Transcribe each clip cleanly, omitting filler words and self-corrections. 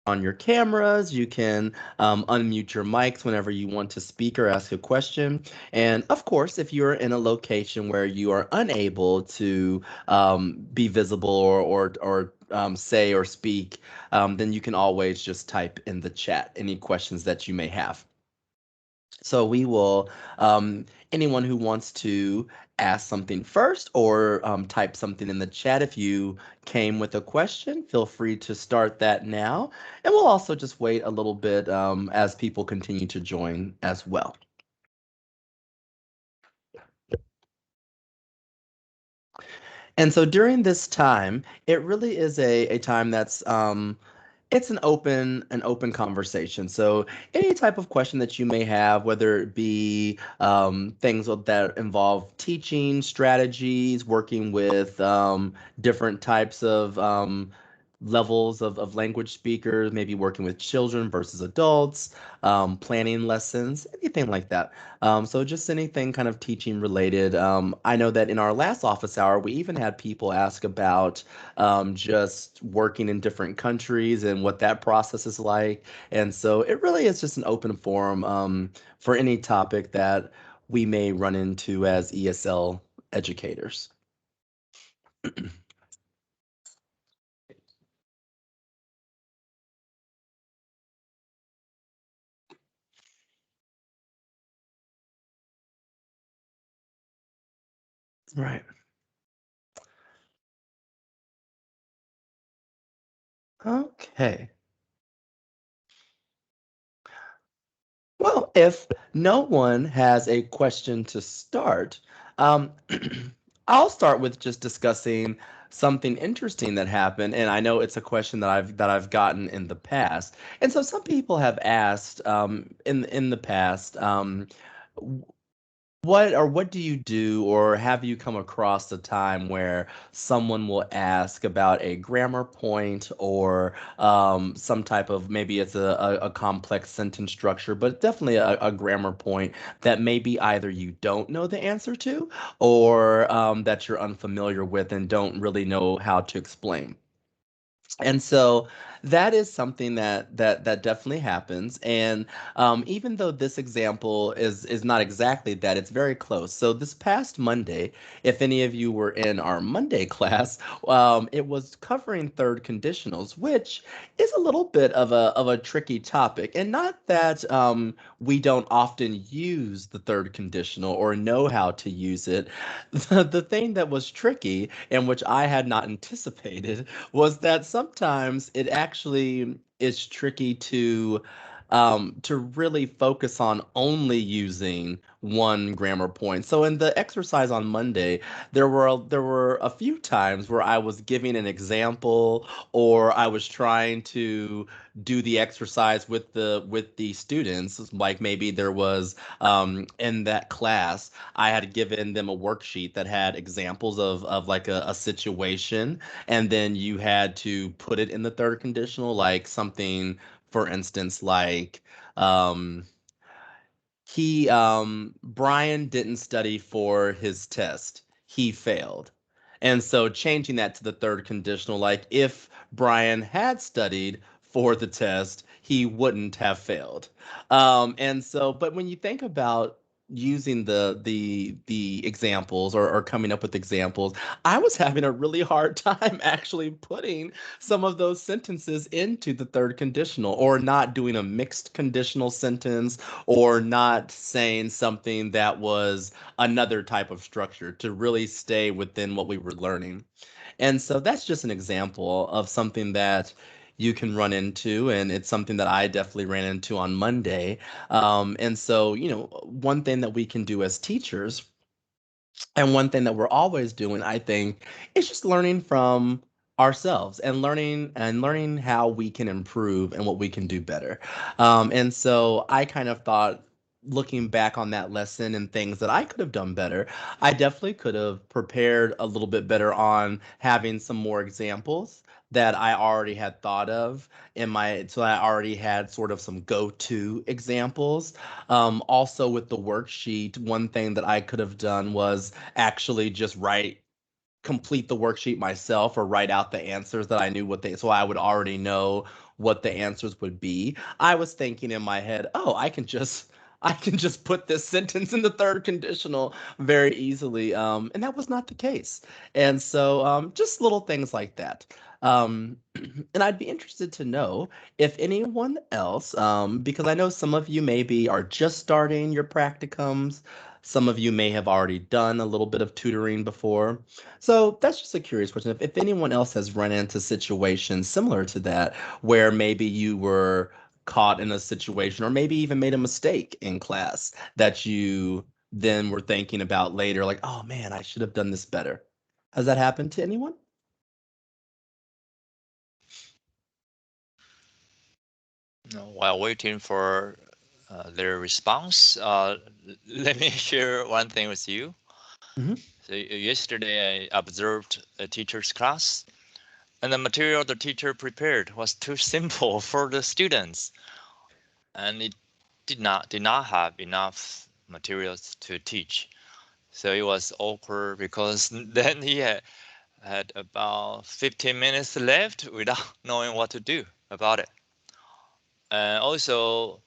on your cameras. You can unmute your mics whenever you want to speak or ask a question. And of course, if you're in a location where you are unable to be visible or say or speak, then you can always just type in the chat any questions that you may have. So we will, anyone who wants to ask something first or type something in the chat, if you came with a question, feel free to start that now. And we'll also just wait a little bit as people continue to join as well. And so during this time, it really is a time that's it's an open conversation. So any type of question that you may have, whether it be things that involve teaching strategies, working with different types of levels of language speakers, maybe working with children versus adults, planning lessons, anything like that. So just anything kind of teaching related. I know that in our last office hour, we even had people ask about just working in different countries and what that process is like. And so it really is just an open forum for any topic that we may run into as ESL educators. Right. Okay. Well, if no one has a question to start, um, I'll start with just discussing something interesting that happened, and I know it's a question that I've gotten in the past. And so some people have asked in the past, what do you do, or have you come across a time where someone will ask about a grammar point or some type of, maybe it's a complex sentence structure, but definitely a grammar point that maybe either you don't know the answer to or that you're unfamiliar with and don't really know how to explain? And so that is something that definitely happens. And even though this example is not exactly that, it's very close. So this past Monday, if any of you were in our Monday class, it was covering third conditionals, which is a little bit of a tricky topic. And not that we don't often use the third conditional or know how to use it. The thing that was tricky, and which I had not anticipated, was that sometimes it actually is tricky to really focus on only using one grammar point. So in the exercise on Monday, there were a few times where I was giving an example or I was trying to do the exercise with the students. Like maybe there was in that class, I had given them a worksheet that had examples of like a situation, and then you had to put it in the third conditional, like something, for instance, like um, Brian didn't study for his test. He failed. And so changing that to the third conditional, like if Brian had studied for the test, he wouldn't have failed. And so, but when you think about using the examples or coming up with examples, I was having a really hard time actually putting some of those sentences into the third conditional, or not doing a mixed conditional sentence, or not saying something that was another type of structure, to really stay within what we were learning. And so that's just an example of something that you can run into, and it's something that I definitely ran into on Monday. And so, one thing that we can do as teachers, and one thing that we're always doing, I think, is just learning from ourselves and learning how we can improve and what we can do better. And so I kind of thought, looking back on that lesson and things that I could have done better, I definitely could have prepared a little bit better on having some more examples that I already had thought of so I already had sort of some go-to examples. Also with the worksheet, one thing that I could have done was actually just complete the worksheet myself, or write out the answers that I knew so I would already know what the answers would be, I was thinking in my head, oh, I can just put this sentence in the third conditional very easily. And that was not the case. And so just little things like that. And I'd be interested to know if anyone else, because I know some of you maybe are just starting your practicums, some of you may have already done a little bit of tutoring before. So that's just a curious question. If anyone else has run into situations similar to that, where maybe you were caught in a situation or maybe even made a mistake in class that you then were thinking about later, like, oh man, I should have done this better. Has that happened to anyone? While waiting for their response, let me share one thing with you. Hmm. So yesterday I observed a teacher's class, and the material the teacher prepared was too simple for the students, and it did not have enough materials to teach. So it was awkward because then he had about 15 minutes left without knowing what to do about it. And also,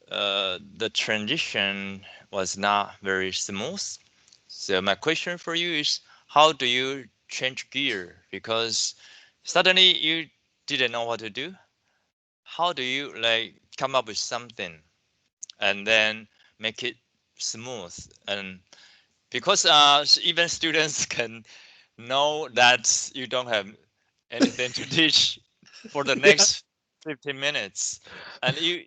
the transition was not very smooth. So my question for you is, how do you change gear? Because suddenly you didn't know what to do. How do you like come up with something and then make it smooth? And because even students can know that you don't have anything to teach for the Yeah. next 15 minutes, and you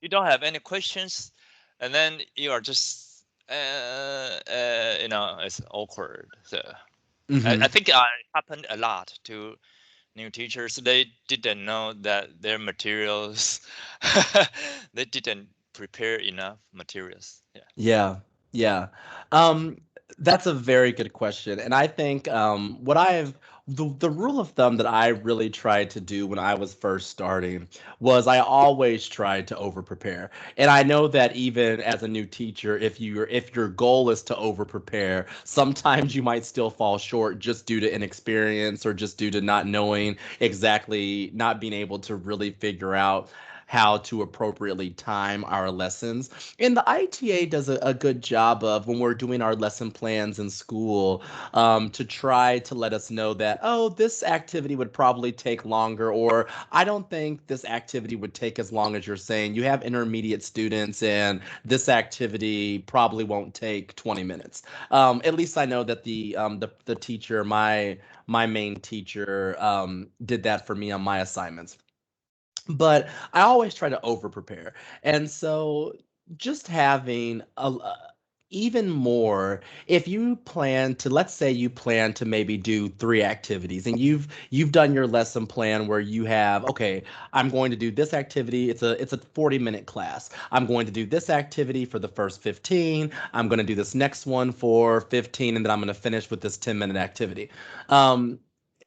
don't have any questions, and then you are just it's awkward. So I Hmm. think it happened a lot to new teachers. They didn't know that their materials they didn't prepare enough materials. Yeah. Yeah, yeah. Um, that's a very good question. And I think the rule of thumb that I really tried to do when I was first starting was I always tried to over prepare. And I know that even as a new teacher, if your goal is to over prepare, sometimes you might still fall short just due to inexperience or just due to not knowing exactly, not being able to really figure out how to appropriately time our lessons. And the ITA does a good job of when we're doing our lesson plans in school, to try to let us know that, oh, this activity would probably take longer, or I don't think this activity would take as long as you're saying. You have intermediate students, and this activity probably won't take 20 minutes. At least I know that the teacher, my main teacher, did that for me on my assignments, but I always try to over prepare. And so just having even more, if you plan to, let's say you plan to maybe do three activities and you've done your lesson plan where you have, okay, I'm going to do this activity. It's a 40-minute class. I'm going to do this activity for the first 15. I'm going to do this next one for 15, and then I'm going to finish with this 10-minute activity. Um,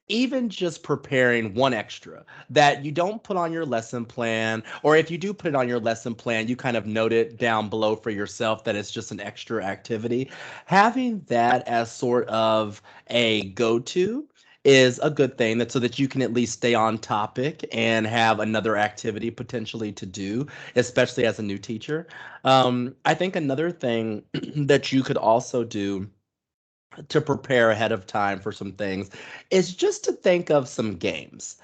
Even just preparing one extra that you don't put on your lesson plan, or if you do put it on your lesson plan, you kind of note it down below for yourself that it's just an extra activity. Having that as sort of a go-to is a good thing, that so that you can at least stay on topic and have another activity potentially to do, especially as a new teacher. I think another thing that you could also do to prepare ahead of time for some things is just to think of some games.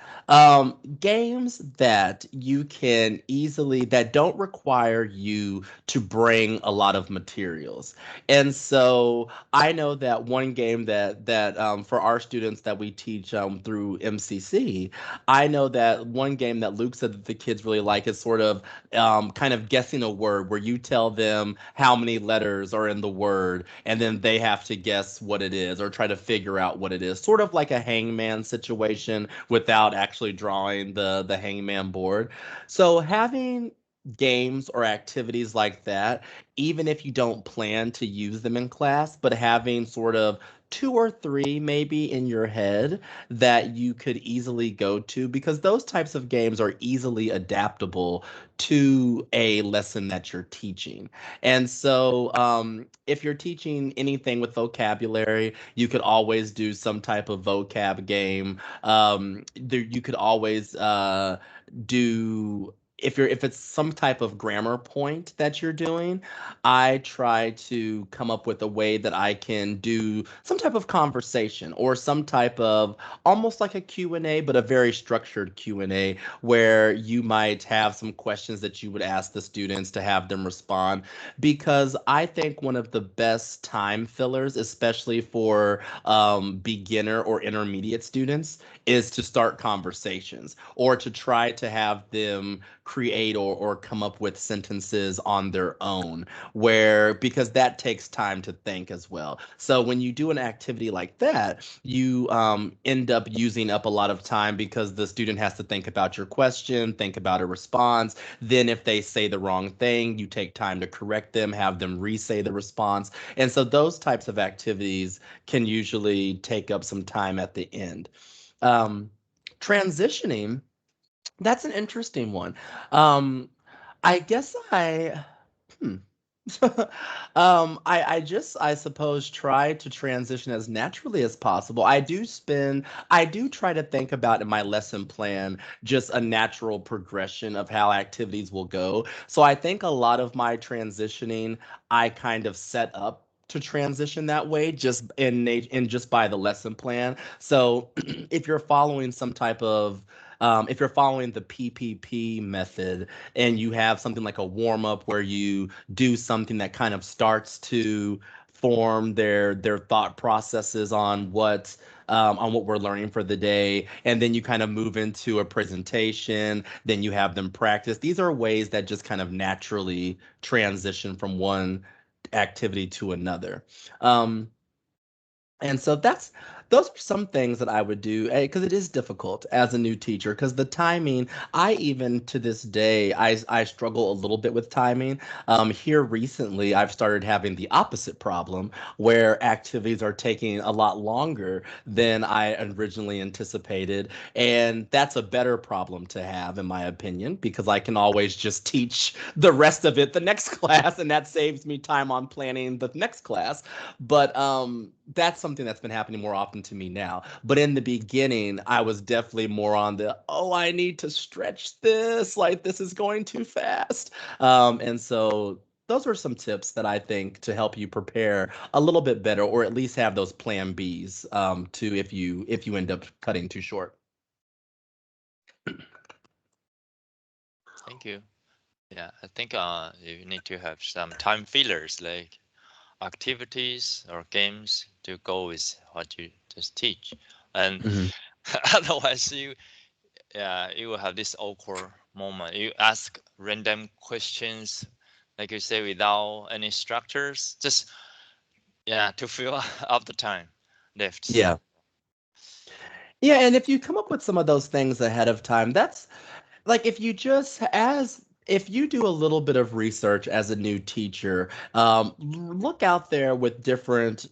Games that you can easily, that don't require you to bring a lot of materials. And so I know that one game that for our students that we teach through MCC, I know that one game that Luke said that the kids really like is sort of kind of guessing a word, where you tell them how many letters are in the word, and then they have to guess what it is or try to figure out what it is. Sort of like a hangman situation without actually drawing the hangman board. So having games or activities like that, even if you don't plan to use them in class, but having sort of two or three maybe in your head that you could easily go to because those types of games are easily adaptable to a lesson that you're teaching. And so, if you're teaching anything with vocabulary, you could always do some type of vocab game. You could always do if it's some type of grammar point that you're doing, I try to come up with a way that I can do some type of conversation or some type of almost like a Q&A, but a very structured Q&A where you might have some questions that you would ask the students to have them respond. Because I think one of the best time fillers, especially for beginner or intermediate students, is to start conversations or to try to have them create or come up with sentences on their own where because that takes time to think as well. So when you do an activity like that, you end up using up a lot of time because the student has to think about your question, think about a response. Then if they say the wrong thing, you take time to correct them, have them re-say the response. And so those types of activities can usually take up some time at the end. Um, Transitioning, that's an interesting one. Um, I guess hmm. I suppose try to transition as naturally as possible. I do try to think about in my lesson plan just a natural progression of how activities will go. So I think a lot of my transitioning I kind of set up to transition that way just in just by the lesson plan. So if you're following some type of if you're following the PPP method and you have something like a warm up where you do something that kind of starts to form their thought processes on what we're learning for the day, and then you kind of move into a presentation, then you have them practice. These are ways that just kind of naturally transition from one activity to another. Um, and so those are some things that I would do because it is difficult as a new teacher because the timing, I even to this day, I struggle a little bit with timing. Here recently, I've started having the opposite problem where activities are taking a lot longer than I originally anticipated. And that's a better problem to have, in my opinion, because I can always just teach the rest of it the next class, and that saves me time on planning the next class. But that's something that's been happening more often to me now. But in the beginning, I was definitely more on the, oh, I need to stretch this, like this is going too fast. And so those are some tips that I think to help you prepare a little bit better, or at least have those plan Bs to if you end up cutting too short. Thank you. Yeah, I think you need to have some time fillers like activities or games to go with what you just teach, and Mhm. otherwise you will have this awkward moment. You ask random questions, like you say, without any structures, just to fill up the time left. Yeah. Yeah, and if you come up with some of those things ahead of time, that's like if you do a little bit of research as a new teacher, look out there with different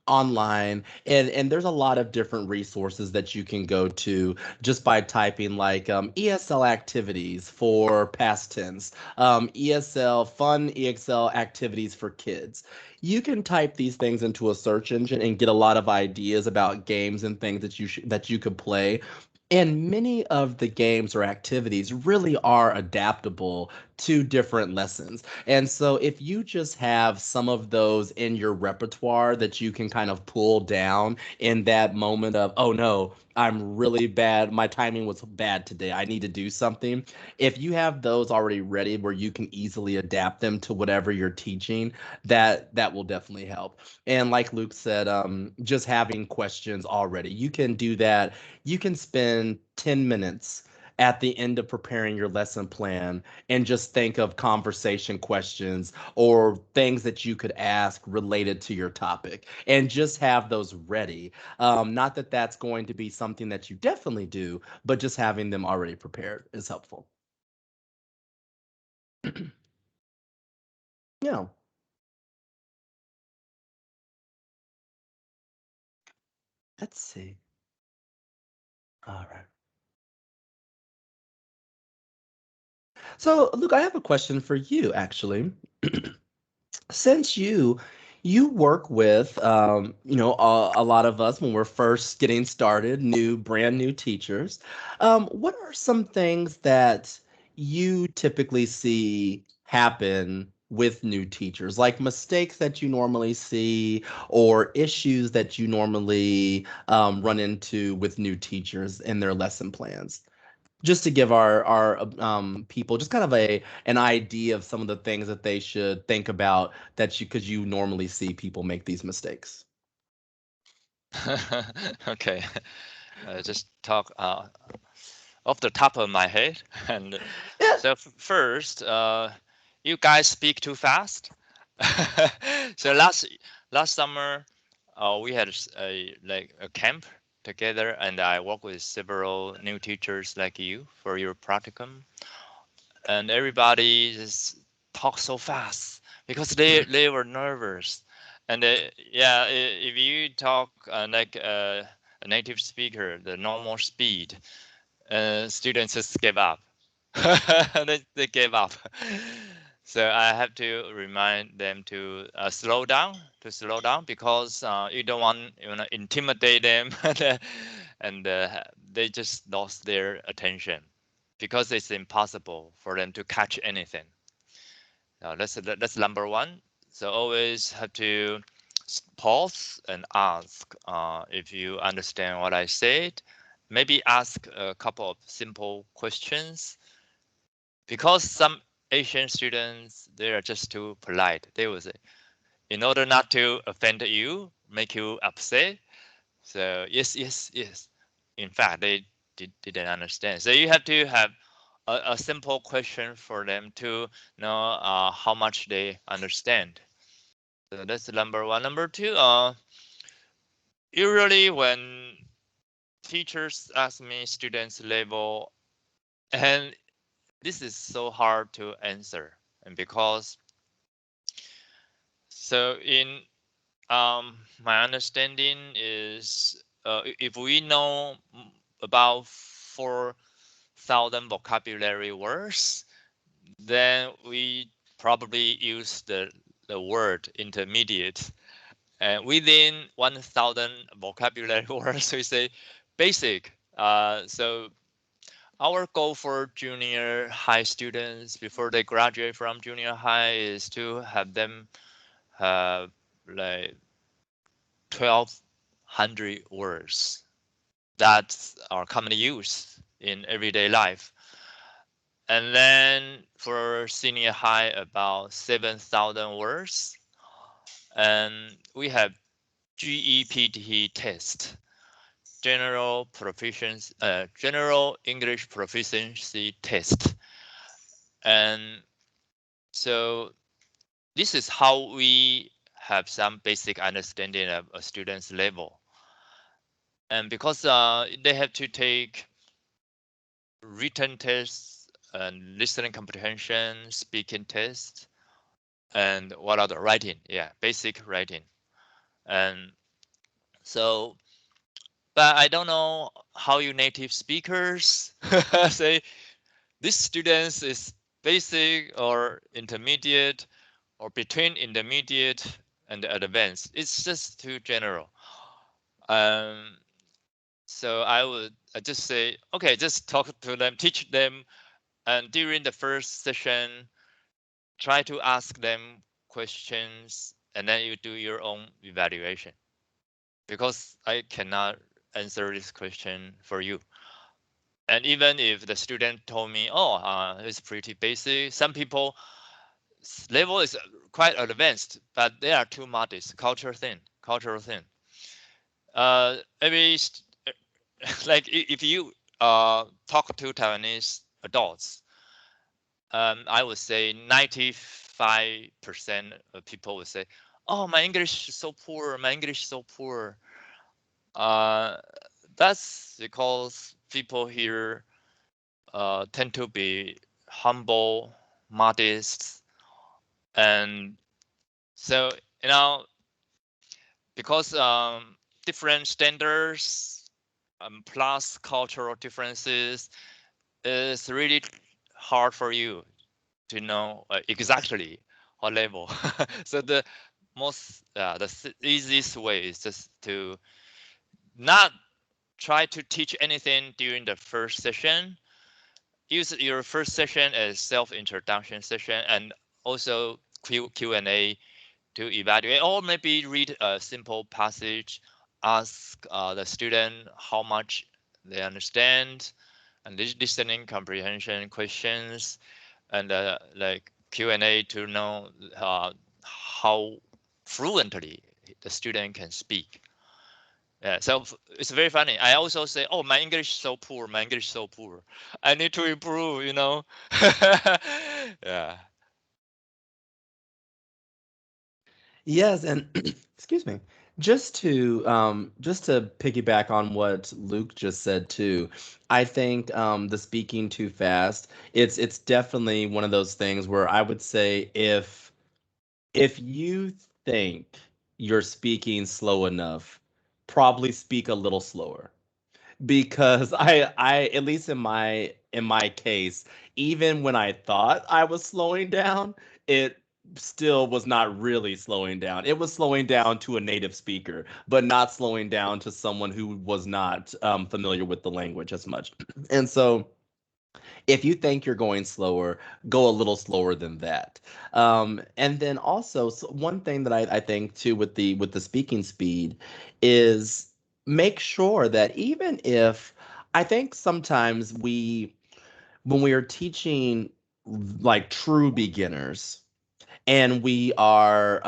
online and there's a lot of different resources that you can go to just by typing like ESL activities for past tense, ESL fun EXL activities for kids. You can type these things into a search engine and get a lot of ideas about games and things that you could play, and many of the games or activities really are adaptable to different lessons. And so if you just have some of those in your repertoire that you can kind of pull down in that moment of, oh no, I'm really bad. My timing was bad today. I need to do something. If you have those already ready where you can easily adapt them to whatever you're teaching, that will definitely help. And like Luke said, just having questions already. You can do that. You can spend 10 minutes at the end of preparing your lesson plan and just think of conversation questions or things that you could ask related to your topic and just have those ready. Not that that's going to be something that you definitely do, but just having them already prepared is helpful. Yeah. Let's see. All right. So, Luke, I have a question for you, actually. Since you work with a lot of us when we're first getting started, brand new teachers, what are some things that you typically see happen with new teachers, like mistakes that you normally see or issues that you normally run into with new teachers in their lesson plans? Just to give our people just kind of a an idea of some of the things that they should think about that you because you normally see people make these mistakes. Okay, just talk off the top of my head. And Yeah. so first, you guys speak too fast. So last summer, we had a like a camp together, and I worked with several new teachers like you for your practicum, and everybody just talk so fast because they were nervous. And yeah, if you talk like a native speaker, the normal speed, students just give up. They gave up. So I have to remind them to slow down because you don't want intimidate them, and they just lost their attention because it's impossible for them to catch anything. That's number one. So always have to pause and ask if you understand what I said. Maybe ask a couple of simple questions because some Asian students they are just too polite. They will say, in order not to offend you, make you upset. So yes, yes, yes. In fact, they didn't understand. So you have to have a simple question for them to know how much they understand. So that's number one. Number two, usually when teachers ask me students level, and this is so hard to answer, and because so in my understanding is if we know about 4,000 vocabulary words, then we probably use the word intermediate. And within 1,000 vocabulary words, we say basic. So our goal for junior high students before they graduate from junior high is to have them have like 1,200 words that are commonly used in everyday life. And then for senior high, about 7,000 words. And we have GEPT test, General English Proficiency Test. And so this is how we have some basic understanding of a student's level. And because they have to take written tests and listening comprehension, speaking test, and what other writing? Yeah, basic writing. And so, but I don't know how you native speakers say this students is basic or intermediate or between intermediate and advanced. It's just too general. Um, so I just say, okay, just talk to them, teach them, and during the first session, try to ask them questions, and then you do your own evaluation. Because I cannot answer this question for you. And even if the student told me, oh, it's pretty basic, some people level is quite advanced, but they are too modest, cultural thing. Every like if you talk to Taiwanese adults, I would say 95% of people would say, "Oh, my English is so poor. My English is so poor." Uh, that's because people here tend to be humble, modest, and so you know because different standards plus cultural differences, it's really hard for you to know exactly what level. So the easiest way is just to not try to teach anything during the first session. Use your first session as self-introduction session and also Q&A to evaluate, or maybe read a simple passage, ask the student how much they understand, and listening comprehension questions, and like Q&A to know how fluently the student can speak. Yeah, so it's very funny. I also say, "Oh, my English so poor. My English so poor. I need to improve." Yeah. Yes, and excuse me. Just to piggyback on what Luke just said too, I think the speaking too fast, it's definitely one of those things where I would say if you think you're speaking slow enough, probably speak a little slower because I at least in my case, even when I thought I was slowing down, it still was not really slowing down. It was slowing down to a native speaker, but not slowing down to someone who was not familiar with the language as much. And so if you think you're going slower, go a little slower than that. And then also, so one thing that I think too with the speaking speed is make sure that even if I think sometimes we when we are teaching like true beginners and we are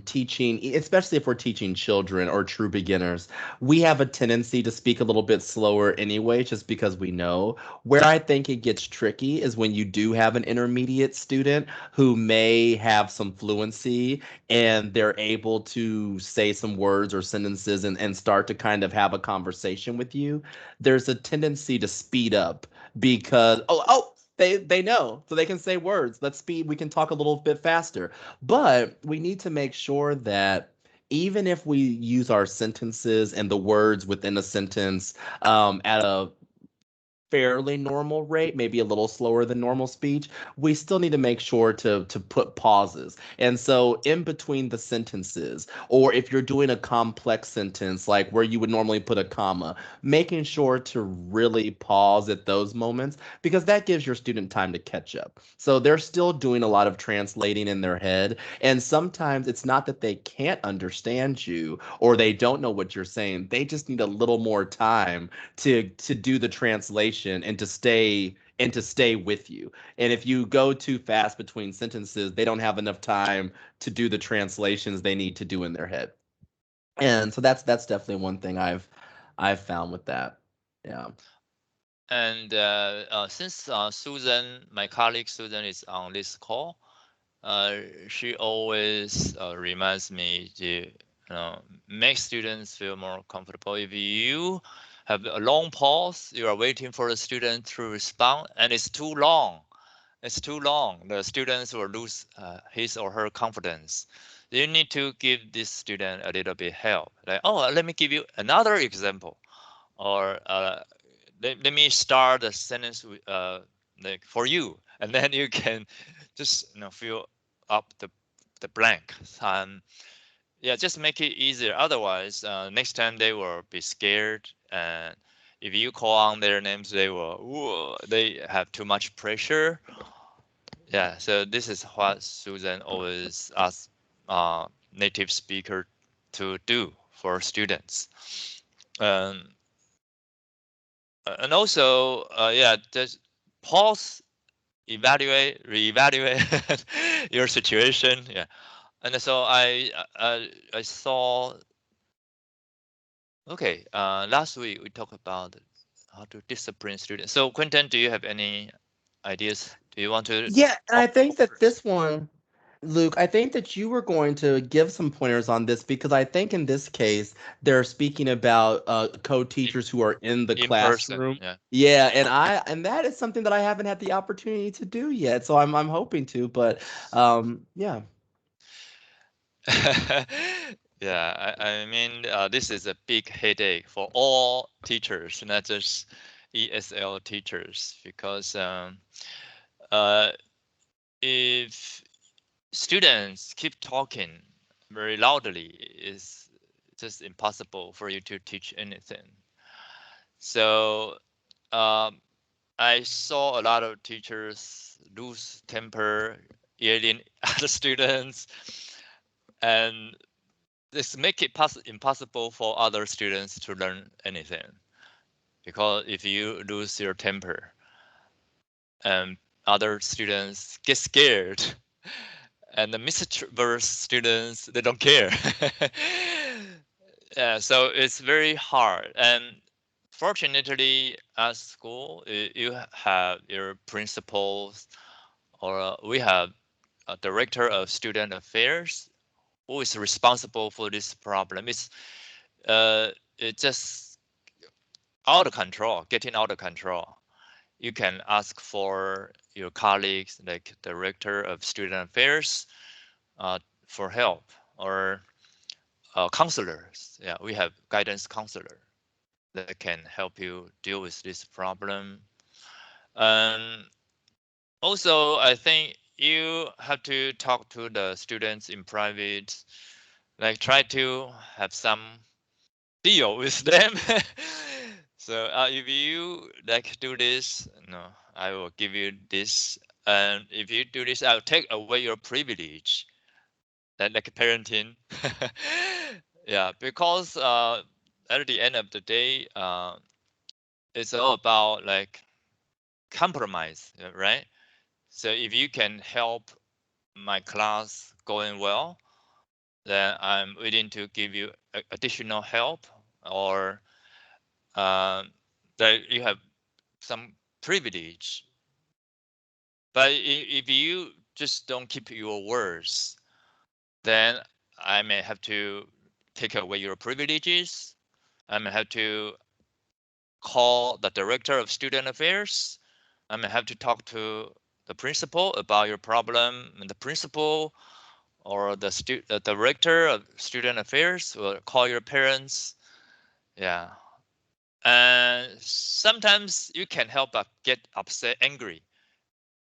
teaching, especially if we're teaching children or true beginners, we have a tendency to speak a little bit slower anyway, just because we know. Where I think it gets tricky is when you do have an intermediate student who may have some fluency and they're able to say some words or sentences and start to kind of have a conversation with you. There's a tendency to speed up because, they know, so they can say words. Let's speed. We can talk a little bit faster, but we need to make sure that even if we use our sentences and the words within a sentence at a fairly normal rate, maybe a little slower than normal speech, we still need to make sure to put pauses. And so in between the sentences, or if you're doing a complex sentence like where you would normally put a comma, making sure to really pause at those moments because that gives your student time to catch up. So they're still doing a lot of translating in their head, and sometimes it's not that they can't understand you or they don't know what you're saying. They just need a little more time to do the translation and to stay with you. And if you go too fast between sentences, they don't have enough time to do the translations they need to do in their head. And so that's definitely one thing I've found with that. Yeah. And since Susan, my colleague Susan, is on this call, she always reminds me to make students feel more comfortable. If you have a long pause, you are waiting for the student to respond, and it's too long, the students will lose his or her confidence. You need to give this student a little bit help. Like, oh, let me give you another example, or let me start a sentence like for you, and then you can just fill up the blank. Yeah, just make it easier. Otherwise, next time they will be scared, and if you call on their names, they will they have too much pressure. Yeah, so this is what Susan always asks native speaker to do for students. Um, and also, yeah, just pause, evaluate, reevaluate your situation. Yeah, and so I saw. Okay, last week we talked about how to discipline students. So Quentin, do you have any ideas? Do you want to Yeah, and I go think that first? this one, Luke, I think that you were going to give some pointers on this because I think in this case they're speaking about In, co-teachers who are in the in person, classroom. yeah. Yeah, and that is something that I haven't had the opportunity to do yet. So I'm hoping to, but yeah. Yeah, I mean, this is a big headache for all teachers, not just ESL teachers, because uh, if students keep talking very loudly, it's just impossible for you to teach anything. So um, I saw a lot of teachers lose temper, yelling at the students, and this make it impossible for other students to learn anything. Because if you lose your temper, and other students get scared, and the mischievous students they don't care. Yeah, so it's very hard. And fortunately, at school, you have your principals, or we have a director of student affairs who is responsible for this problem. Uh, it's just out of control, getting out of control. You can ask for your colleagues, like director of student affairs, uh, for help, or counselors. Yeah, we have guidance counselor that can help you deal with this problem. And also, I think you have to talk to the students in private, like try to have some deal with them. So if you like do this, no, I will give you this, and if you do this, I'll take away your privilege. That like parenting. Yeah, because at the end of the day, it's all about like compromise, right? So if you can help my class going well, then I'm willing to give you additional help, or that you have some privilege. But if you just don't keep your words, then I may have to take away your privileges. I may have to call the director of student affairs. I may have to talk to the principal about your problem, and the principal or the director of student affairs will call your parents. Yeah, and sometimes you can help but get upset, angry.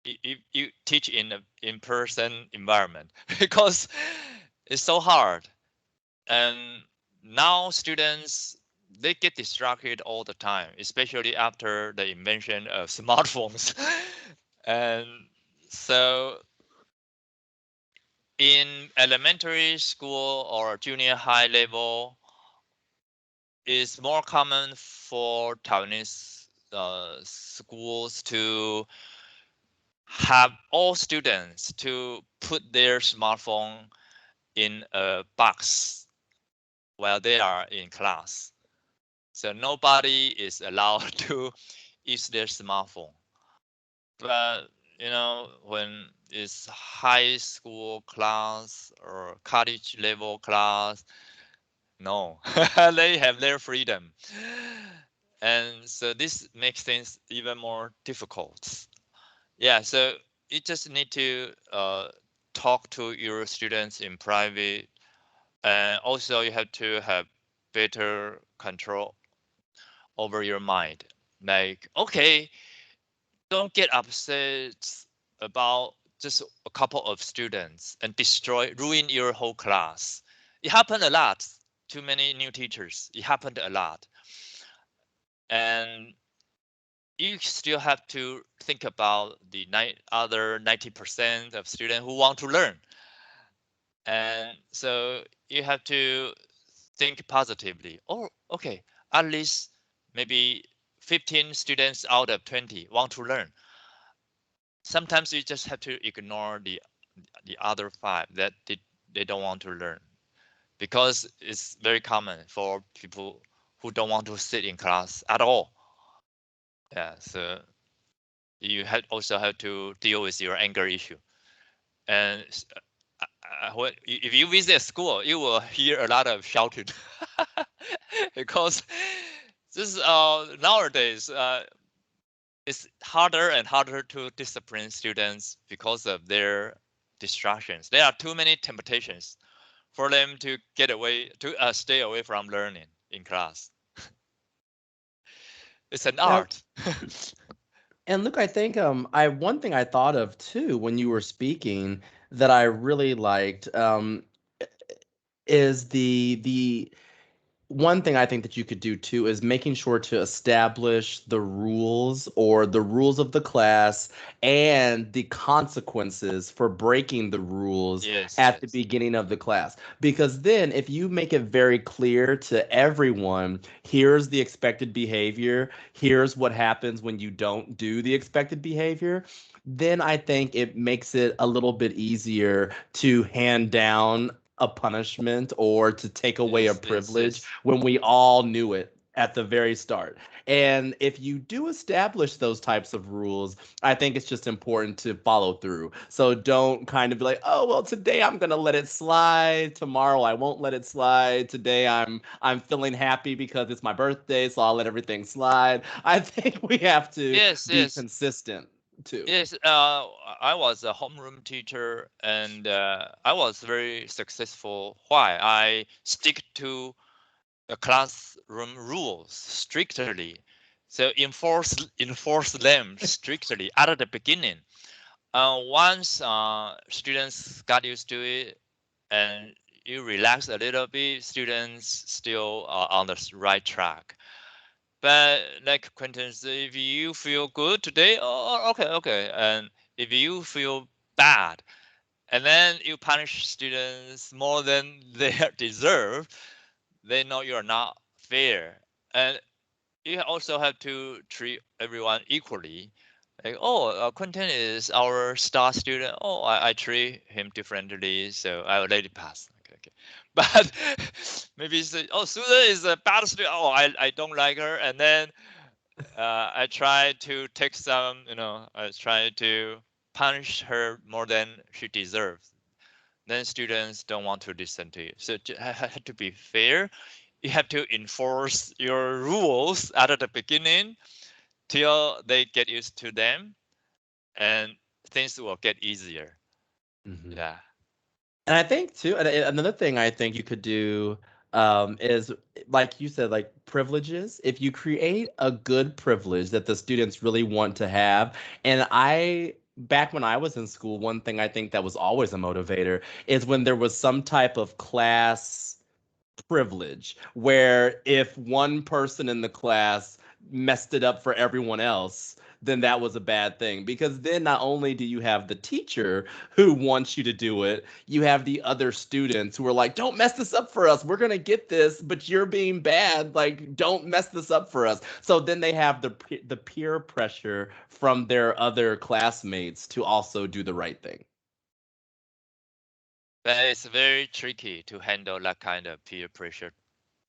If you teach in an in-person environment because it's so hard. And now students they get distracted all the time, especially after the invention of smartphones. And so in elementary school or junior high level, it's more common for Taiwanese schools to have all students to put their smartphone in a box while they are in class. So nobody is allowed to use their smartphone. But when it's high school class or college level class, no, they have their freedom. And so this makes things even more difficult. Yeah, so you just need to talk to your students in private, and also you have to have better control over your mind. Like, okay, don't get upset about just a couple of students and ruin your whole class. It happened a lot. Too many new teachers. It happened a lot. And you still have to think about the other 90% of students who want to learn. And so you have to think positively. Oh, okay, at least maybe 15 students out of 20 want to learn. Sometimes you just have to ignore the other five that they don't want to learn, because it's very common for people who don't want to sit in class at all. Yeah, so you also have to deal with your anger issue. And if you visit school, you will hear a lot of shouting because this nowadays it's harder and harder to discipline students because of their distractions. There are too many temptations for them to get away to stay away from learning in class. It's an Now, art. and look, I think I one thing I thought of too when you were speaking that I really liked is the one thing I think that you could do too is making sure to establish the rules or the rules of the class and the consequences for breaking the rules Yes, at the yes, beginning of the class. Because then, if you make it very clear to everyone, here's the expected behavior, here's what happens when you don't do the expected behavior, then I think it makes it a little bit easier to hand down a punishment or to take away a yes, yes, privilege yes, when we all knew it at the very start. And if you do establish those types of rules, I think it's just important to follow through. So don't kind of be like, "Oh, well, today I'm going to let it slide. Tomorrow I won't let it slide. Today I'm feeling happy because it's my birthday, so I'll let everything slide." I think we have to yes, be yes. consistent too. Yes, I was a homeroom teacher and I was very successful. Why? I stick to the classroom rules strictly. So enforce them strictly at the beginning. Once students got used to it and you relax a little bit, students still are on the right track. But like Quentin said, if you feel good today, oh, okay, okay. And if you feel bad, and then you punish students more than they deserve, they know you're not fair. And you also have to treat everyone equally. Like, oh, Quentin is our star student. Oh, I treat him differently, so I will let it pass. Okay, okay. But maybe say, oh, Susan is a bad student. Oh, I don't like her. And then I try to take some, I try to punish her more than she deserves. Then students don't want to listen to you. So have to be fair. You have to enforce your rules at the beginning till they get used to them, and things will get easier. Mhm. Yeah. And I think too, another thing I think you could do is like you said, like privileges. If you create a good privilege that the students really want to have, and back when I was in school, one thing I think that was always a motivator is when there was some type of class privilege where if one person in the class messed it up for everyone else, then that was a bad thing. Because then not only do you have the teacher who wants you to do it, you have the other students who are like, don't mess this up for us. We're going to get this, but you're being bad. Like, don't mess this up for us. So then they have the peer pressure from their other classmates to also do the right thing. But it's very tricky to handle that kind of peer pressure.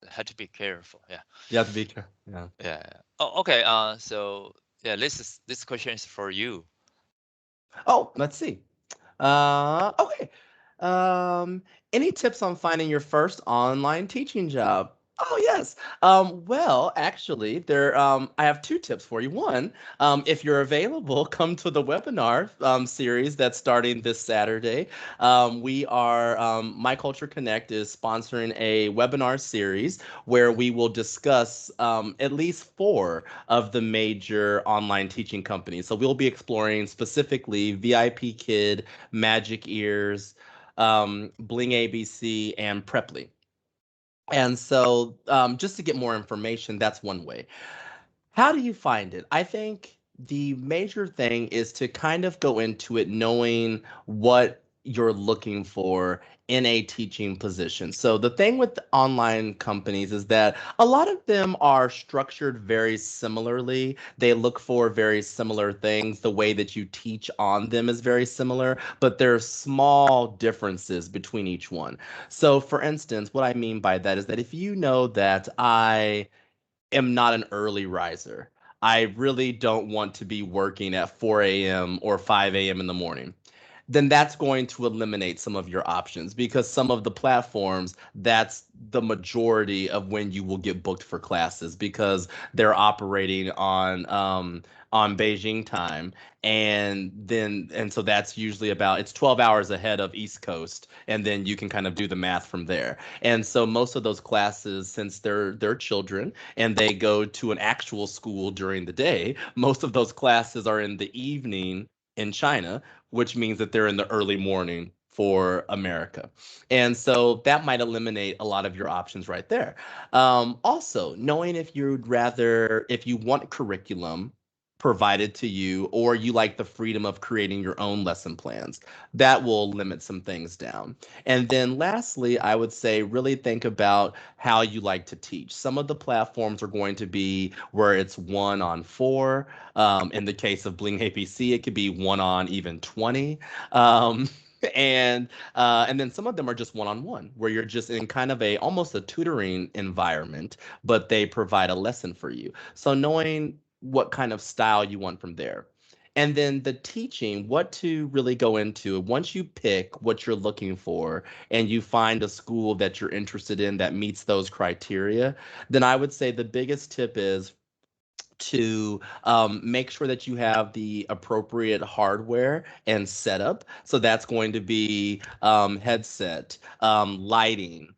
Have to be careful. Yeah. You have to be careful. Yeah. Yeah. Oh, okay. So yeah, this question is for you. Oh, let's see. Okay. Um, any tips on finding your first online teaching job? Oh, yes. Well, actually, I have two tips for you. One, if you're available, come to the webinar series that's starting this Saturday. My Culture Connect is sponsoring a webinar series where we will discuss at least four of the major online teaching companies. So we'll be exploring specifically VIP Kid, Magic Ears, Bling ABC, and Preply. And so, just to get more information, that's one way. How do you find it? I think the major thing is to kind of go into it knowing what you're looking for in a teaching position. So the thing with online companies is that a lot of them are structured very similarly. They look for very similar things. The way that you teach on them is very similar, but there are small differences between each one. So for instance, what I mean by that is that if you know that I am not an early riser. I really don't want to be working at 4 a.m. or 5 a.m. in the morning. then that's going to eliminate some of your options because some of the platforms, that's the majority of when you will get booked for classes because they're operating on Beijing time, and so that's usually about it's 12 hours ahead of East Coast, and then you can kind of do the math from there. And so most of those classes, since they're children and they go to an actual school during the day, most of those classes are in the evening in China, which means that they're in the early morning for America. And so that might eliminate a lot of your options right there. Also, knowing if you want curriculum provided to you or you like the freedom of creating your own lesson plans, that will limit some things down. And then lastly, I would say really think about how you like to teach. Some of the platforms are going to be where it's 1 on 4. In the case of Bling APC, it could be 1 on even 20. Um, and then some of them are just 1 on 1, where you're just in kind of a almost a tutoring environment, but they provide a lesson for you. So knowing what kind of style you want from there. And then the teaching, what to really go into. Once you pick what you're looking for and you find a school that you're interested in that meets those criteria, then I would say the biggest tip is to make sure that you have the appropriate hardware and setup. So that's going to be headset, lighting.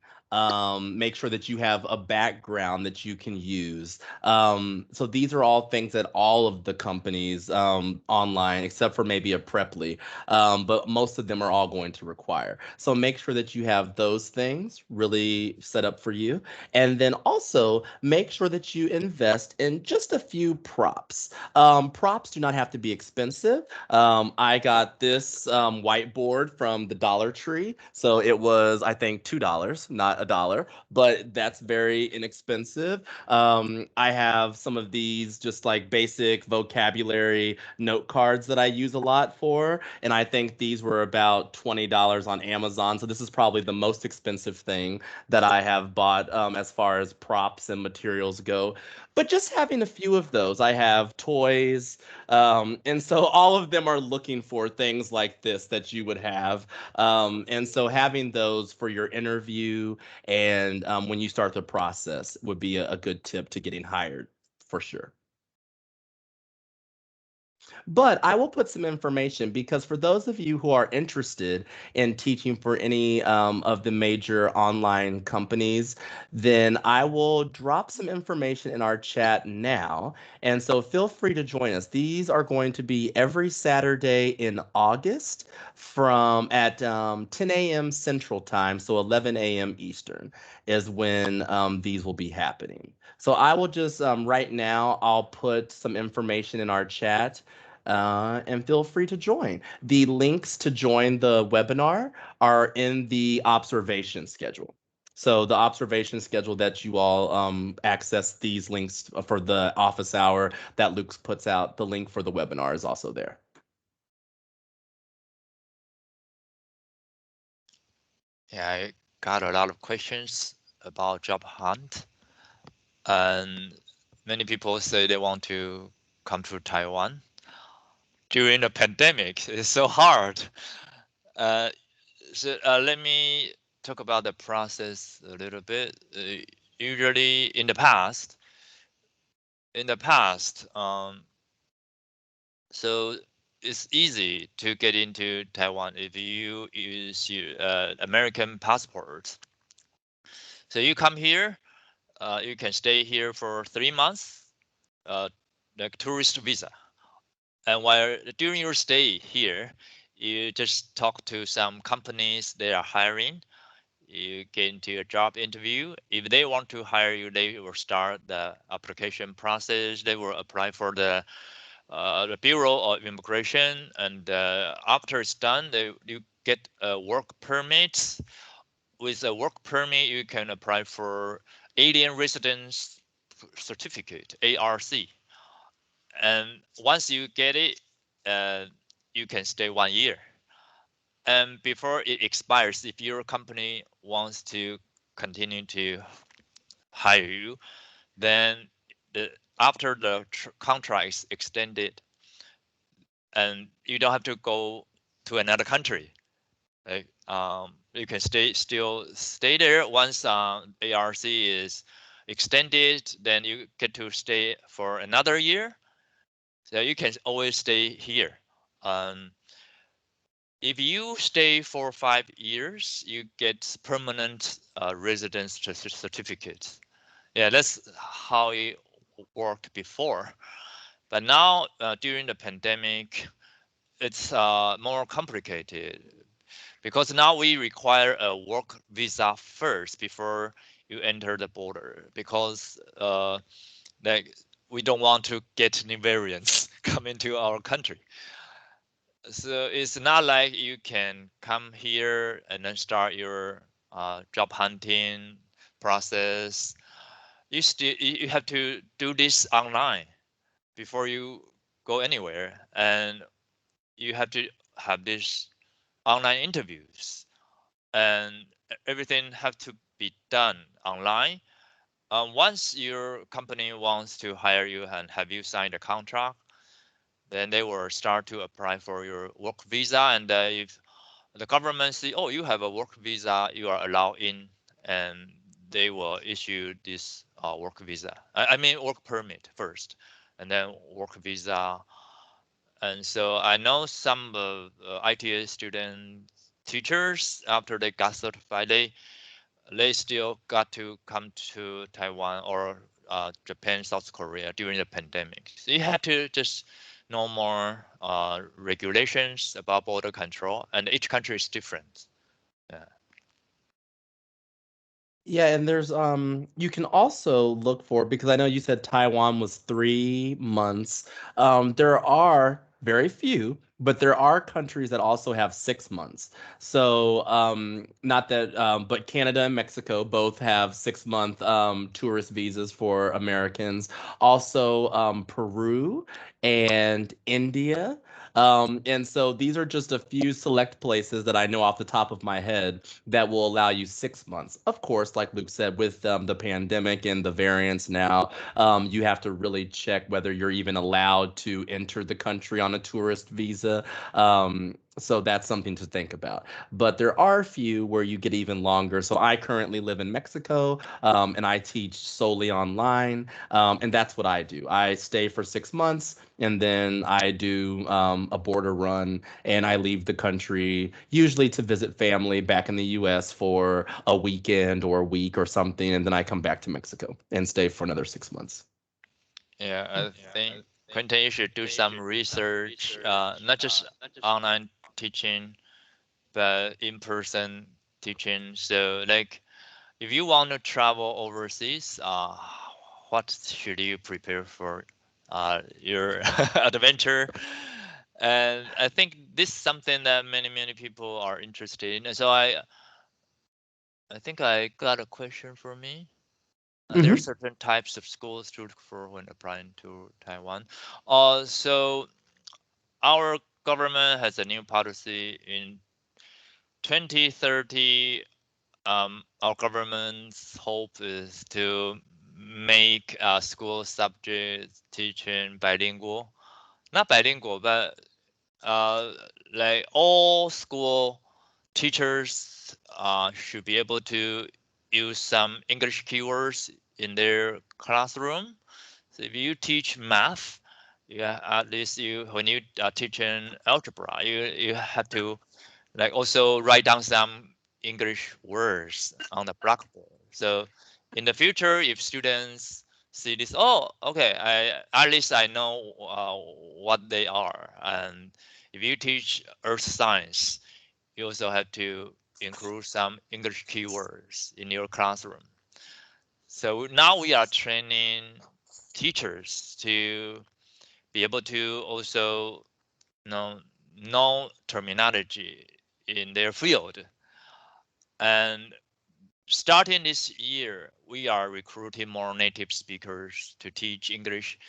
Make sure that you have a background that you can use. So these are all things that all of the companies online, except for maybe a Preply, but most of them are all going to require. So make sure that you have those things really set up for you. And then also make sure that you invest in just a few props. Props do not have to be expensive. I got this whiteboard from the Dollar Tree. So it was, I think, $2, not $1, but that's very inexpensive. I have some of these just like basic vocabulary note cards that I use a lot for. And I think these were about $20 on Amazon. So this is probably the most expensive thing that I have bought as far as props and materials go. But just having a few of those, I have toys. And so all of them are looking for things like this that you would have. And so having those for your interview and when you start the process would be a good tip to getting hired for sure. But I will put some information because for those of you who are interested in teaching for any of the major online companies, then I will drop some information in our chat now. And so feel free to join us. These are going to be every Saturday in August from at 10 a.m. Central Time, so 11 a.m. Eastern is when these will be happening. So I will just right now, I'll put some information in our chat and feel free to join. The links to join the webinar are in the observation schedule. So the observation schedule that you all access these links for the office hour that Luke puts out, the link for the webinar is also there. Yeah, I got a lot of questions about job hunt, and many people say they want to come to Taiwan during the pandemic. It's so hard. Uh, so let me talk about the process a little bit. Usually, in the past, so it's easy to get into Taiwan if you use your American passport. So you come here, you can stay here for 3 months, uh, like tourist visa. And while during your stay here, you just talk to some companies they are hiring. You get into a job interview. If they want to hire you, they will start the application process. They will apply for the Bureau of Immigration, and after it's done, you get a work permit. With a work permit, you can apply for Alien Residence Certificate (ARC), and once you get it, uh, you can stay 1 year. And before it expires, if your company wants to continue to hire you, then after the contract is extended, and you don't have to go to another country. Like you can still stay there once ARC is extended, then you get to stay for another year. So you can always stay here. Um, if you stay for 5 years, you get permanent residence certificate. Yeah, that's how it worked before. But now during the pandemic, it's more complicated because now we require a work visa first before you enter the border because like we don't want to get new variants come into our country. So it's not like you can come here and then start your job hunting process. You have to do this online before you go anywhere, and you have to have these online interviews, and everything have to be done online. Once your company wants to hire you and have you sign a contract, then they will start to apply for your work visa. And if the government see, oh, you have a work visa, you are allowed in, and they will issue this work visa. I mean work permit first, and then work visa. And so I know some IT student teachers after they got certified, they still got to come to Taiwan or Japan, South Korea during the pandemic. So you have to just know more regulations about border control, and each country is different. Yeah. Yeah, and there's you can also look for, because I know you said Taiwan was 3 months. There are very few, but there are countries that also have 6 months. So not that but Canada and Mexico both have 6 month tourist visas for Americans. Also Peru and India. And so these are just a few select places that I know off the top of my head that will allow you 6 months. Of course, like Luke said, with the pandemic and the variants now, you have to really check whether you're even allowed to enter the country on a tourist visa. So that's something to think about. But there are a few where you get even longer. So I currently live in Mexico, and I teach solely online. And that's what I do. I stay for 6 months, and then I do a border run, and I leave the country usually to visit family back in the US for a weekend or a week or something, and then I come back to Mexico and stay for another 6 months. Yeah, I think Quentin, you should do some research, not just online teaching, but in-person teaching. So, like, if you want to travel overseas, what should you prepare for your adventure? And I think this is something that many people are interested in. And so I think I got a question for me. There are Hmm. certain types of schools to look for when applying to Taiwan. So our government has a new policy in 2030. Our government's hope is to make school subjects teaching bilingual, not bilingual, but uh, like all school teachers should be able to use some English keywords in their classroom. So if you teach math, yeah, at least you when you are teaching algebra, you have to like also write down some English words on the blackboard. So in the future, if students see this, oh, okay, at least I know what they are. And if you teach earth science, you also have to include some English keywords in your classroom. So now we are training teachers to be able to also know terminology in their field. And starting this year, we are recruiting more native speakers to teach English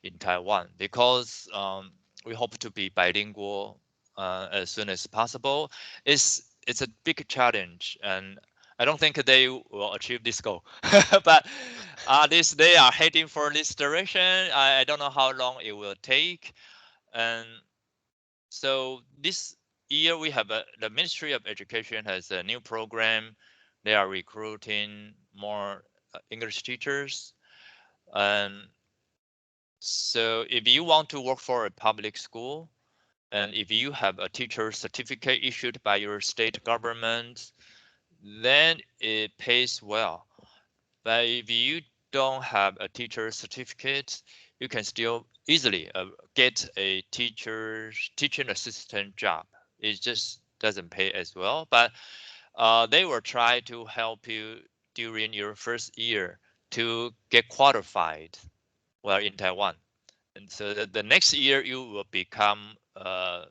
in Taiwan because we hope to be bilingual as soon as possible. It's a big challenge, and I don't think they will achieve this goal. But at least they are heading for this direction. I don't know how long it will take, and so this year we have the Ministry of Education has a new program. They are recruiting more English teachers, and so if you want to work for a public school, and if you have a teacher certificate issued by your state government, then it pays well. But if you don't have a teacher certificate, you can still easily get a teaching assistant job. It just doesn't pay as well, but they will try to help you during your first year to get qualified while in Taiwan. And so the next year you will become a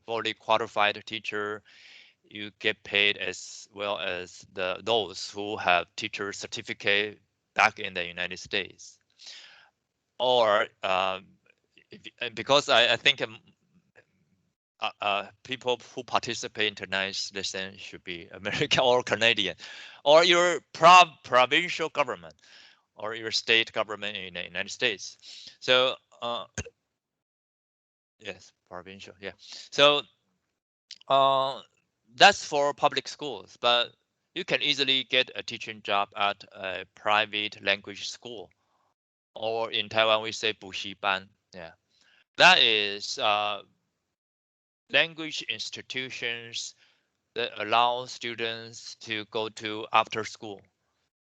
fully qualified teacher. You get paid as well as those who have teacher certificate back in the United States. Or because I think people who participate in tonight's lesson should be American or Canadian, or your provincial government or your state government in the United States. So yes, provincial, yeah. So uh, that's for public schools, but you can easily get a teaching job at a private language school, or in Taiwan we say 补习班. Yeah, that is language institutions that allow students to go to after school.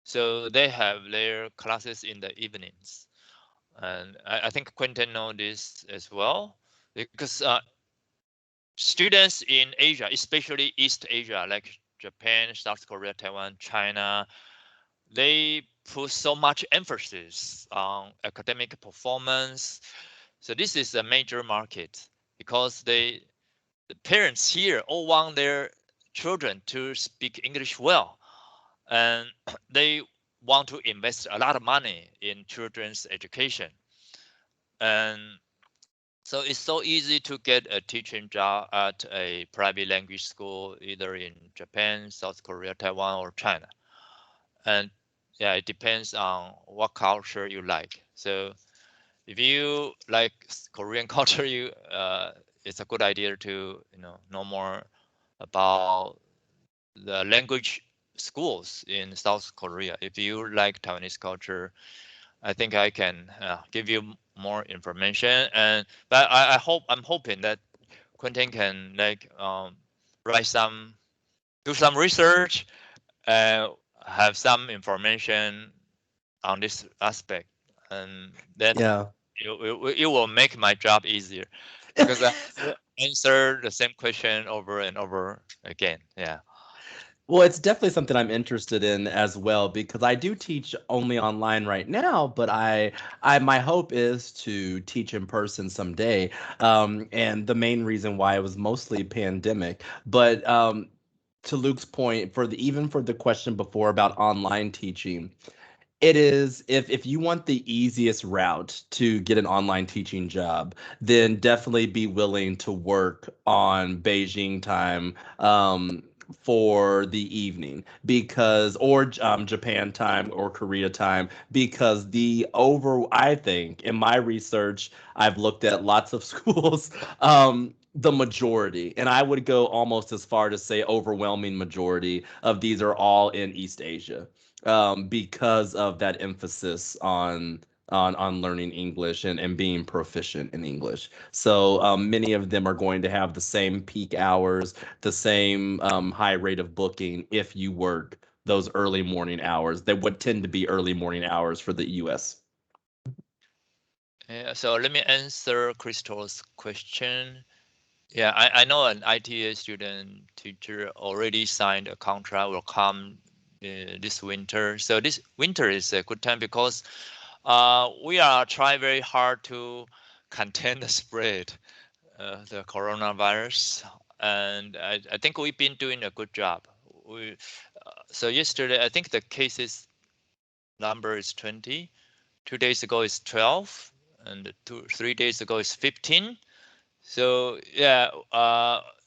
So they have their classes in the evenings. And I think Quentin knows this as well, because students in Asia, especially East Asia, like Japan, South Korea, Taiwan, China, they put so much emphasis on academic performance. So this is a major market because the parents here all want their children to speak English well, and they want to invest a lot of money in children's education. And so it's so easy to get a teaching job at a private language school, either in Japan, South Korea, Taiwan, or China. And yeah, it depends on what culture you like. So if you like Korean culture, it's a good idea to know more about the language schools in South Korea. If you like Taiwanese culture, I think I can give you more information. And but I'm hoping that Quentin can write do some research, and have some information on this aspect, and then Yeah. it will make my job easier because I will answer the same question over and over again. Yeah. Well, it's definitely something I'm interested in as well because I do teach only online right now, but my hope is to teach in person someday. And the main reason why it was mostly pandemic, but to Luke's point, even for the question before about online teaching, it is if you want the easiest route to get an online teaching job, then definitely be willing to work on Beijing time for the evening because or Japan time or Korea time because I think in my research I've looked at lots of schools the majority, and I would go almost as far to say overwhelming majority of these are all in East Asia because of that emphasis on learning English and being proficient in English. So many of them are going to have the same peak hours, the same high rate of booking if you work those early morning hours. They would tend to be early morning hours for the US. Yeah, so let me answer Crystal's question. Yeah, I know an ITA student teacher already signed a contract will come this winter. So this winter is a good time because we are trying very hard to contain the spread the coronavirus, and I think we've been doing a good job. We so yesterday I think the cases number is 20. 2 days ago is 12, and 3 days ago is 15. So yeah,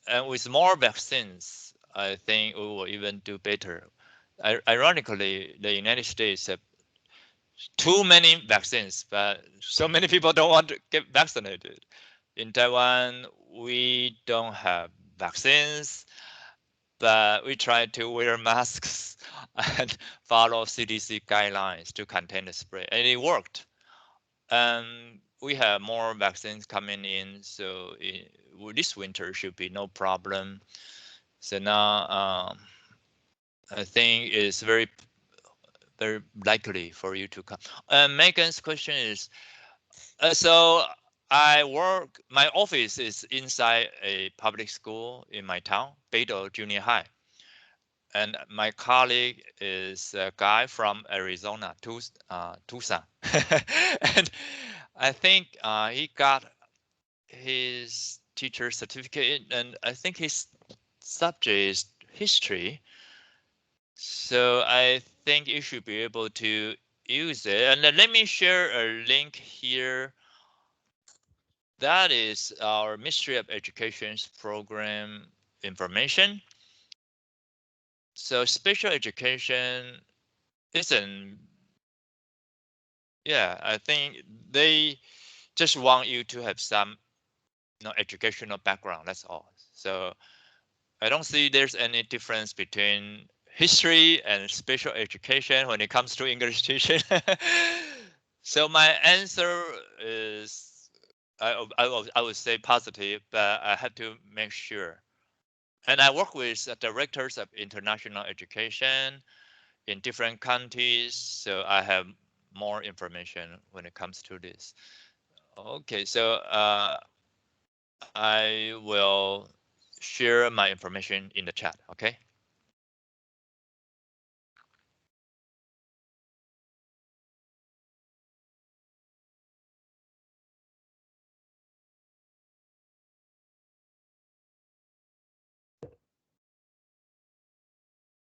and with more vaccines, I think we will even do better. Ironically, the United States have too many vaccines, but so many people don't want to get vaccinated. In Taiwan, we don't have vaccines, but we try to wear masks and follow CDC guidelines to contain the spread, and it worked. And we have more vaccines coming in, so this winter should be no problem. So now I think it's very likely for you to come. Megan's question is, so my office is inside a public school in my town, Beidou Junior High. And my colleague is a guy from Arizona, Tucson. And I think he got his teacher certificate, and I think his subject is history. So I think you should be able to use it. And let me share a link here. That is our Ministry of Education's program information. So special education isn't, yeah, I think they just want you to have some educational background. That's all. So I don't see there's any difference between history and special education when it comes to English teaching. So my answer is I would say positive, but I have to make sure. And I work with directors of international education in different countries, so I have more information when it comes to this. Okay, so I will share my information in the chat. Okay.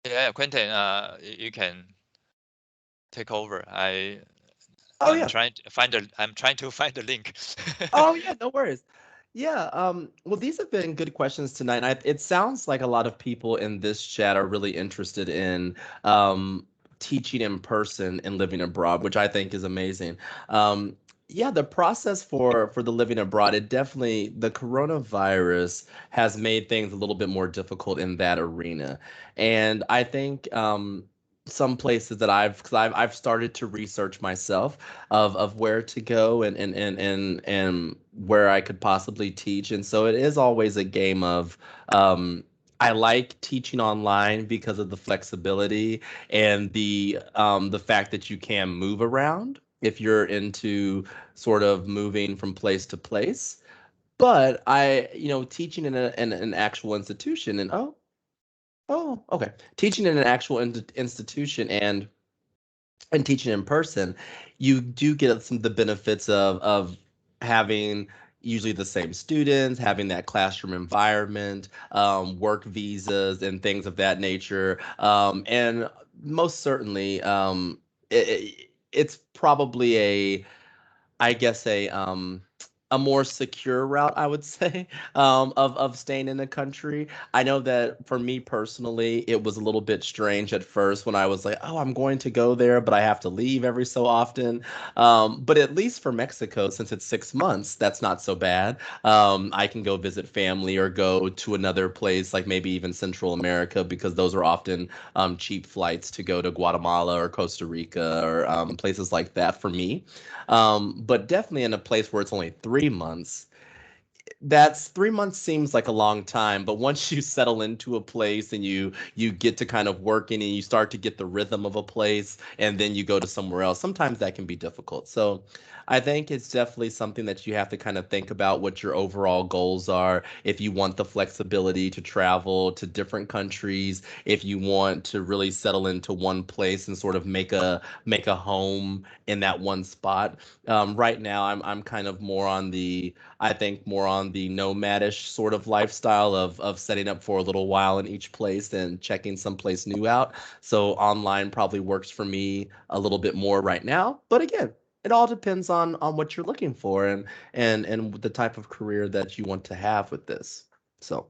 Yeah, Quentin, you can take over. Oh yeah. I'm trying to find the link. Oh yeah, no worries. Yeah, well, these have been good questions tonight. And it sounds like a lot of people in this chat are really interested in teaching in person and living abroad, which I think is amazing. Yeah, the process for the living abroad, it definitely the coronavirus has made things a little bit more difficult in that arena, and I think some places that because I've started to research myself of where to go and where I could possibly teach. And so it is always a game of I like teaching online because of the flexibility and the fact that you can move around if you're into sort of moving from place to place. But teaching in an actual institution and okay, teaching in an actual institution and teaching in person, you do get some of the benefits of having usually the same students, having that classroom environment, work visas, and things of that nature. And most certainly, it's probably I guess a more secure route, I would say, of staying in the country. I know that for me personally, it was a little bit strange at first when I was like, "Oh, I'm going to go there, but I have to leave every so often." But at least for Mexico, since it's 6 months, that's not so bad. I can go visit family or go to another place, like maybe even Central America, because those are often cheap flights to go to Guatemala or Costa Rica or places like that for me. But definitely in a place where it's only 3 months, that's 3 months seems like a long time, but once you settle into a place and you get to kind of working and you start to get the rhythm of a place and then you go to somewhere else, sometimes that can be difficult. So I think it's definitely something that you have to kind of think about what your overall goals are. If you want the flexibility to travel to different countries, if you want to really settle into one place and sort of make a home in that one spot. Right now, I'm kind of more on the I think more on the nomadish sort of lifestyle of setting up for a little while in each place and checking someplace new out. So online probably works for me a little bit more right now. But again, it all depends on what you're looking for and the type of career that you want to have with this. So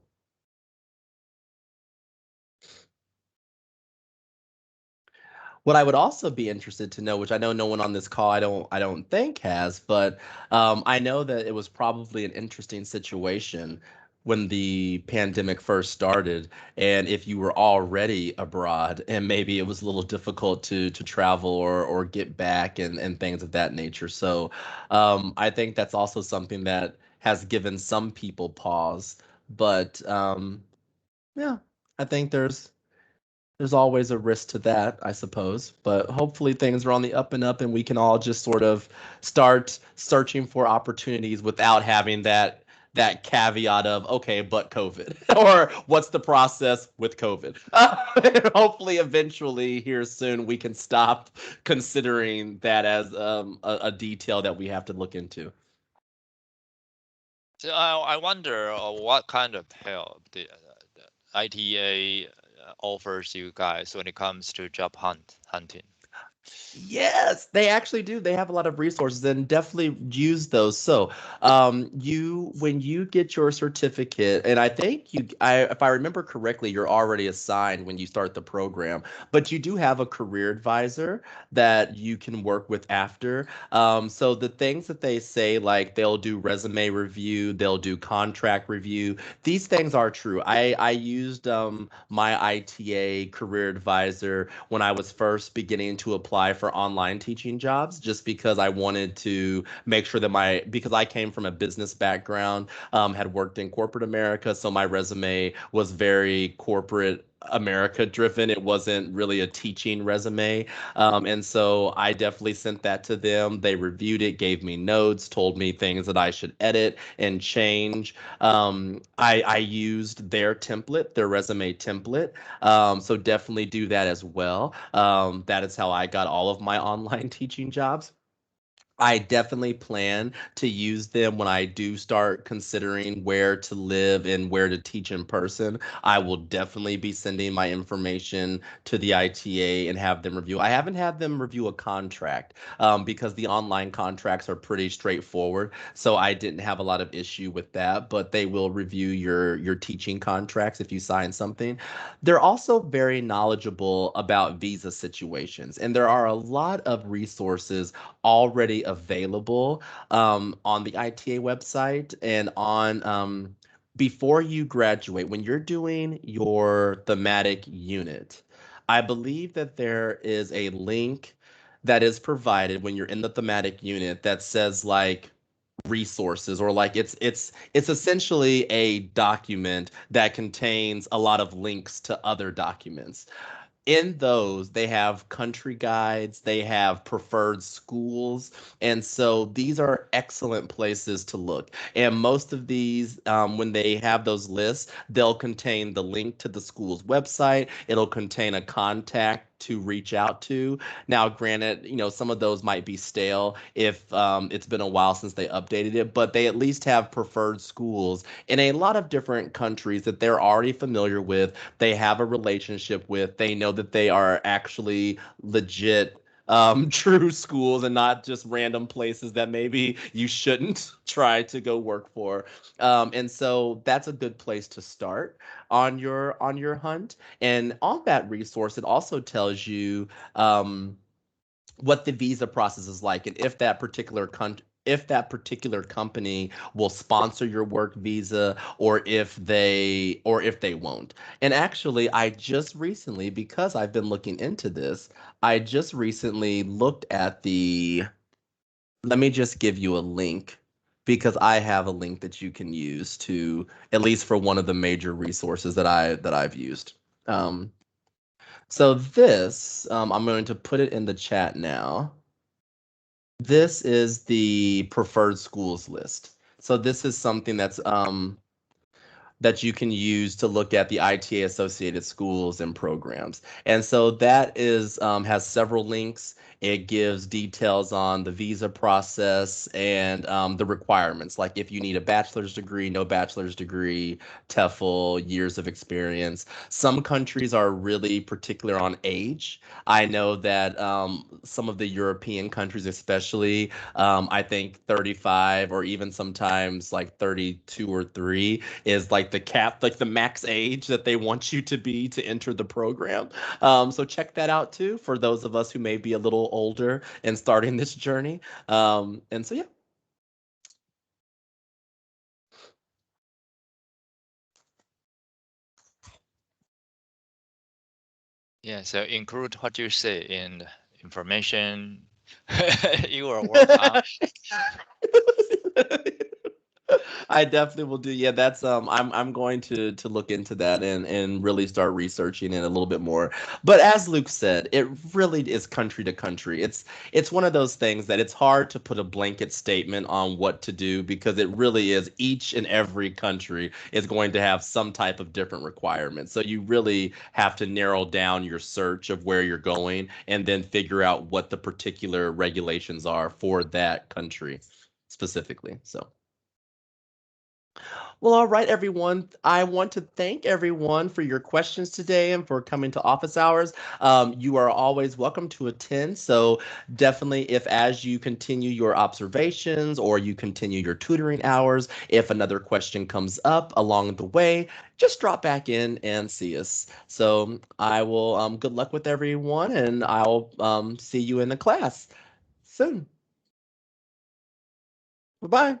what I would also be interested to know, which I know no one on this call I don't think has, but I know that it was probably an interesting situation. when the pandemic first started, and if you were already abroad and maybe it was a little difficult to travel or get back and things of that nature. So I think that's also something that has given some people pause. But yeah, I think there's always a risk to that, I suppose. But hopefully things are on the up and up and we can all just sort of start searching for opportunities without having that caveat of okay, but COVID or what's the process with COVID. Hopefully, eventually, here soon, we can stop considering that as a detail that we have to look into. So I wonder what kind of help the ITA offers you guys when it comes to job hunting. Yes, they actually do. They have a lot of resources and definitely use those. So, you when you get your certificate, and I think if I remember correctly, you're already assigned when you start the program, but you do have a career advisor that you can work with after. So the things that they say, like they'll do resume review, they'll do contract review. These things are true. I used my ITA career advisor when I was first beginning to apply for online teaching jobs, just because I wanted to make sure that because I came from a business background, had worked in corporate America, so my resume was very corporate America driven. It wasn't really a teaching resume. And so I definitely sent that to them. They reviewed it, gave me notes, told me things that I should edit and change. I used their template, their resume template. So definitely do that as well. That is how I got all of my online teaching jobs. I definitely plan to use them when I do start considering where to live and where to teach in person. I will definitely be sending my information to the ITA and have them review. I haven't had them review a contract because the online contracts are pretty straightforward, so I didn't have a lot of issue with that. But they will review your teaching contracts if you sign something. They're also very knowledgeable about visa situations, and there are a lot of resources already available on the ITA website and on before you graduate, when you're doing your thematic unit. I believe that there is a link that is provided when you're in the thematic unit that says like resources, or like it's essentially a document that contains a lot of links to other documents. In those, they have country guides, they have preferred schools, and so these are excellent places to look. And most of these, when they have those lists, they'll contain the link to the school's website. It'll contain a contact to reach out to. Now, granted, some of those might be stale if it's been a while since they updated it, but they at least have preferred schools in a lot of different countries that they're already familiar with, they have a relationship with, they know that they are actually legit true schools and not just random places that maybe you shouldn't try to go work for. And so that's a good place to start on your hunt. And on that resource, it also tells you what the visa process is like, and if that particular company will sponsor your work visa, or if they won't. And actually, I just recently, because I've been looking into this, I just recently looked at the let me just give you a link, because I have a link that you can use to, at least for one of the major resources that I've used. Um, so this, I'm going to put it in the chat now. This is the preferred schools list. So this is something that you can use to look at the ITA associated schools and programs. And so that is has several links. It gives details on the visa process and the requirements, like if you need a bachelor's degree, no bachelor's degree, TEFL, years of experience. Some countries are really particular on age. I know that some of the European countries, especially, I think 35 or even sometimes like 32 or 3 is like the cap, like the max age that they want you to be to enter the program. So check that out too for those of us who may be a little older and starting this journey. And so yeah. Yeah, so include what you say in the information you will work on. I definitely will do. Yeah, that's I'm going to look into that and really start researching it a little bit more. But as Luke said, it really is country to country. It's one of those things that it's hard to put a blanket statement on what to do because it really is each and every country is going to have some type of different requirements. So you really have to narrow down your search of where you're going and then figure out what the particular regulations are for that country specifically. So well, all right, everyone. I want to thank everyone for your questions today and for coming to office hours. You are always welcome to attend. So, definitely, if as you continue your observations or you continue your tutoring hours, if another question comes up along the way, just drop back in and see us. So, I will, good luck with everyone, and I'll see you in the class soon. Bye bye.